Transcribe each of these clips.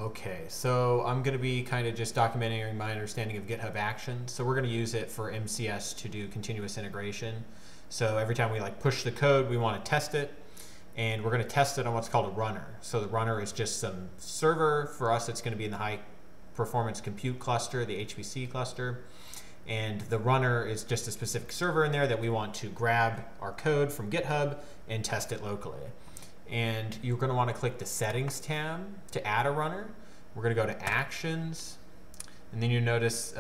Okay, so I'm going to be kind of just documenting my understanding of GitHub Actions. So we're going to use it for MCS to do continuous integration. So every time we push the code, we want to test it, and we're going to test it on what's called a runner. So the runner is just some server. For us, it's going to be in the high performance compute cluster, the HPC cluster. And the runner is just a specific server in there that we want to grab our code from GitHub and test it locally. And you're going to want to click the Settings tab to add a runner. We're going to go to Actions, and then you notice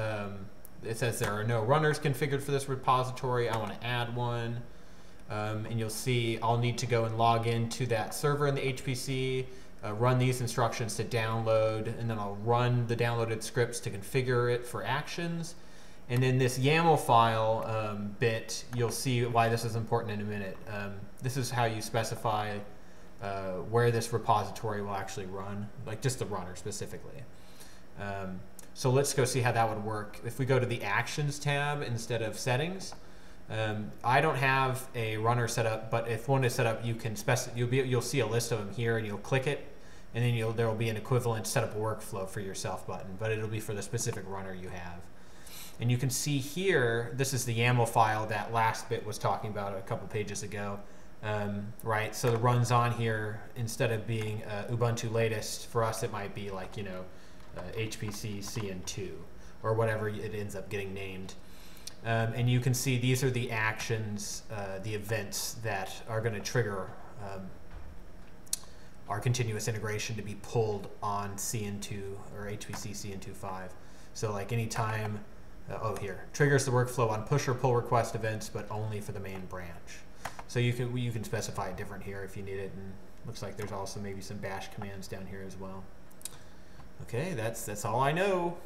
it says there are no runners configured for this repository. I want to add one, and you'll see I'll need to go and log into that server in the HPC, run these instructions to download, and then I'll run the downloaded scripts to configure it for actions. And then this YAML file bit, you'll see why this is important in a minute. This is how you specify where this repository will actually run, like just the runner specifically. So let's go see how that would work. If we go to the Actions tab instead of Settings, I don't have a runner set up, but if one is set up, you can you'll see a list of them here, and you'll click it, and then there will be an equivalent set up a workflow for yourself button, but it'll be for the specific runner you have. And you can see here, this is the YAML file that last bit was talking about a couple pages ago. Right, so the runs on here, instead of being Ubuntu latest, for us it might be like, HPC CN2 or whatever it ends up getting named. And you can see these are the actions, the events that are going to trigger our continuous integration to be pulled on CN2 or HPC CN2.5. So like anytime, triggers the workflow on push or pull request events, but only for the main branch. So you can specify it different here if you need it, and looks like there's also maybe some bash commands down here as well. Okay, that's all I know.